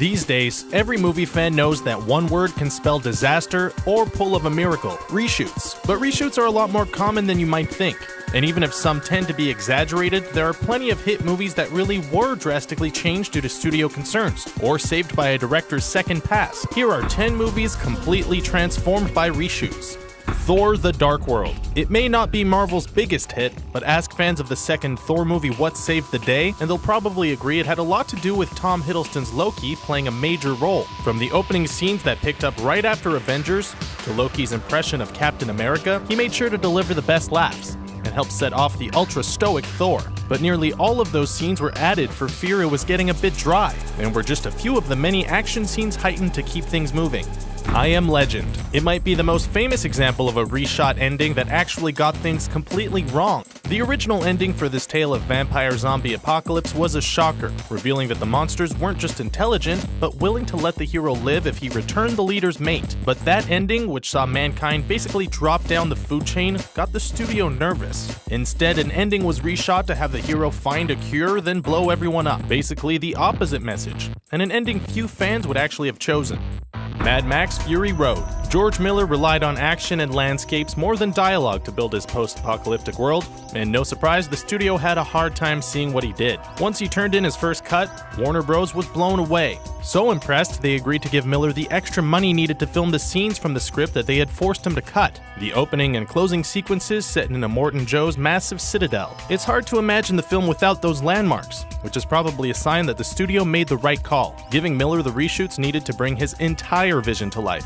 These days, every movie fan knows that one word can spell disaster or pull of a miracle: reshoots. But reshoots are a lot more common than you might think. And even if some tend to be exaggerated, there are plenty of hit movies that really were drastically changed due to studio concerns, or saved by a director's second pass. Here are 10 movies completely transformed by reshoots. Thor: The Dark World. It may not be Marvel's biggest hit, but ask fans of the second Thor movie what saved the day, and they'll probably agree it had a lot to do with Tom Hiddleston's Loki playing a major role. From the opening scenes that picked up right after Avengers, to Loki's impression of Captain America, he made sure to deliver the best laughs, and helped set off the ultra-stoic Thor. But nearly all of those scenes were added for fear it was getting a bit dry, and were just a few of the many action scenes heightened to keep things moving. I Am Legend. It might be the most famous example of a reshot ending that actually got things completely wrong. The original ending for this tale of vampire zombie apocalypse was a shocker, revealing that the monsters weren't just intelligent, but willing to let the hero live if he returned the leader's mate. But that ending, which saw mankind basically drop down the food chain, got the studio nervous. Instead, an ending was reshot to have the hero find a cure, then blow everyone up. Basically the opposite message, and an ending few fans would actually have chosen. Mad Max: Fury Road. George Miller relied on action and landscapes more than dialogue to build his post-apocalyptic world, and no surprise, the studio had a hard time seeing what he did. Once he turned in his first cut, Warner Bros. Was blown away. So impressed, they agreed to give Miller the extra money needed to film the scenes from the script that they had forced him to cut. The opening and closing sequences set in Immortan Joe's massive citadel. It's hard to imagine the film without those landmarks, which is probably a sign that the studio made the right call, giving Miller the reshoots needed to bring his entire vision to life.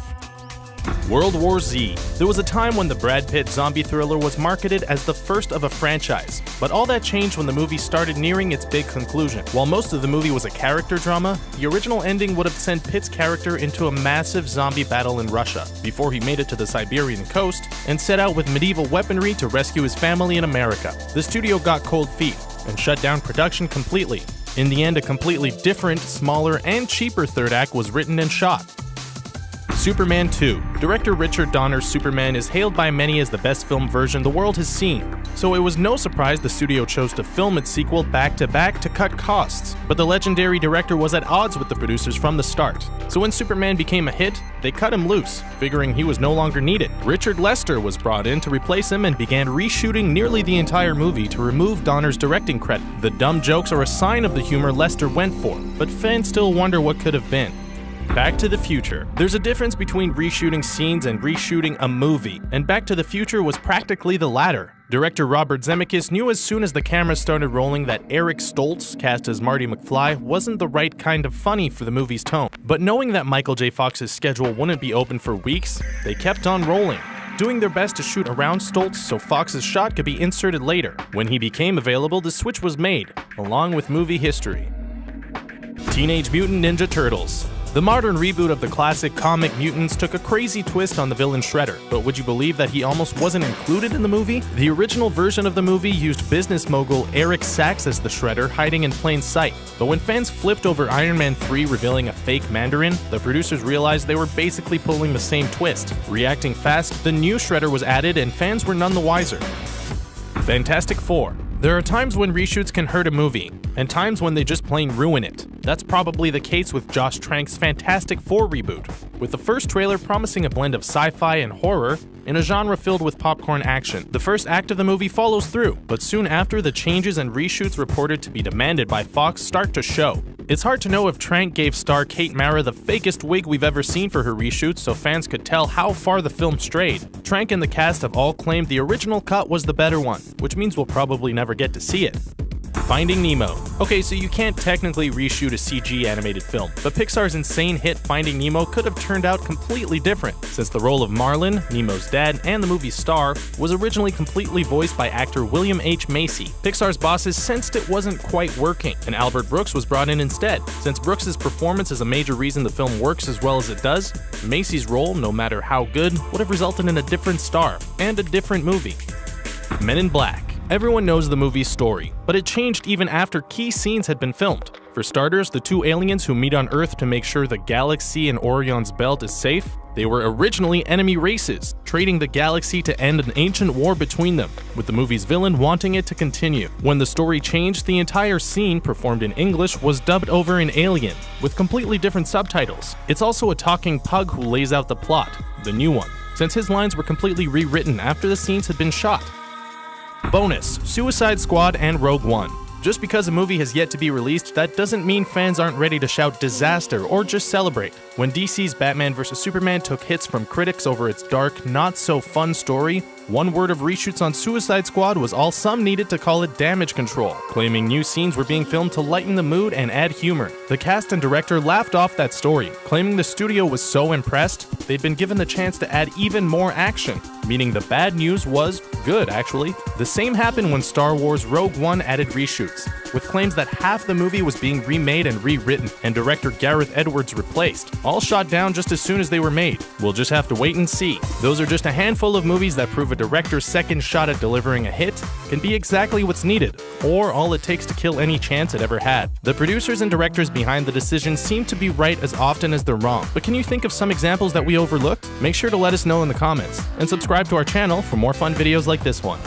World War Z. There was a time when the Brad Pitt zombie thriller was marketed as the first of a franchise, but all that changed when the movie started nearing its big conclusion. While most of the movie was a character drama, the original ending would have sent Pitt's character into a massive zombie battle in Russia, before he made it to the Siberian coast and set out with medieval weaponry to rescue his family in America. The studio got cold feet and shut down production completely. In the end, a completely different, smaller, and cheaper third act was written and shot. Superman 2. Director Richard Donner's Superman is hailed by many as the best film version the world has seen, so it was no surprise the studio chose to film its sequel back-to-back to cut costs. But the legendary director was at odds with the producers from the start, so when Superman became a hit, they cut him loose, figuring he was no longer needed. Richard Lester was brought in to replace him and began reshooting nearly the entire movie to remove Donner's directing credit. The dumb jokes are a sign of the humor Lester went for, but fans still wonder what could have been. Back to the Future. There's a difference between reshooting scenes and reshooting a movie, and Back to the Future was practically the latter. Director Robert Zemeckis knew as soon as the camera started rolling that Eric Stoltz, cast as Marty McFly, wasn't the right kind of funny for the movie's tone. But knowing that Michael J. Fox's schedule wouldn't be open for weeks, they kept on rolling, doing their best to shoot around Stoltz so Fox's shot could be inserted later. When he became available, the switch was made, along with movie history. Teenage Mutant Ninja Turtles. The modern reboot of the classic comic Mutants took a crazy twist on the villain Shredder, but would you believe that he almost wasn't included in the movie? The original version of the movie used business mogul Eric Sachs as the Shredder, hiding in plain sight. But when fans flipped over Iron Man 3 revealing a fake Mandarin, the producers realized they were basically pulling the same twist. Reacting fast, the new Shredder was added and fans were none the wiser. Fantastic Four. There are times when reshoots can hurt a movie, and times when they just plain ruin it. That's probably the case with Josh Trank's Fantastic Four reboot, with the first trailer promising a blend of sci-fi and horror in a genre filled with popcorn action. The first act of the movie follows through, but soon after, the changes and reshoots reported to be demanded by Fox start to show. It's hard to know if Trank gave star Kate Mara the fakest wig we've ever seen for her reshoots so fans could tell how far the film strayed. Trank and the cast have all claimed the original cut was the better one, which means we'll probably never get to see it. Finding Nemo. Okay, so you can't technically reshoot a CG animated film, but Pixar's insane hit Finding Nemo could have turned out completely different, since the role of Marlin, Nemo's dad, and the movie's star, was originally completely voiced by actor William H. Macy. Pixar's bosses sensed it wasn't quite working, and Albert Brooks was brought in instead. Since Brooks' performance is a major reason the film works as well as it does, Macy's role, no matter how good, would have resulted in a different star, and a different movie. Men in Black. Everyone knows the movie's story, but it changed even after key scenes had been filmed. For starters, the two aliens who meet on Earth to make sure the galaxy and Orion's belt is safe, They were originally enemy races, trading the galaxy to end an ancient war between them, with the movie's villain wanting it to continue. When the story changed, the entire scene, performed in English, was dubbed over in Alien, with completely different subtitles. It's also a talking pug who lays out the plot, the new one, since his lines were completely rewritten after the scenes had been shot. Bonus: Suicide Squad and Rogue One. Just because a movie has yet to be released, that doesn't mean fans aren't ready to shout disaster or just celebrate. When DC's Batman vs Superman took hits from critics over its dark, not-so-fun story, one word of reshoots on Suicide Squad was all some needed to call it damage control, claiming new scenes were being filmed to lighten the mood and add humor. The cast and director laughed off that story, claiming the studio was so impressed, they'd been given the chance to add even more action, meaning the bad news was good, actually. The same happened when Star Wars Rogue One added reshoots, with claims that half the movie was being remade and rewritten, and director Gareth Edwards replaced, all shot down just as soon as they were made. We'll just have to wait and see. Those are just a handful of movies that prove a director's second shot at delivering a hit can be exactly what's needed, or all it takes to kill any chance it ever had. The producers and directors behind the decision seem to be right as often as they're wrong, but can you think of some examples that we overlooked? Make sure to let us know in the comments, and subscribe to our channel for more fun videos like this one.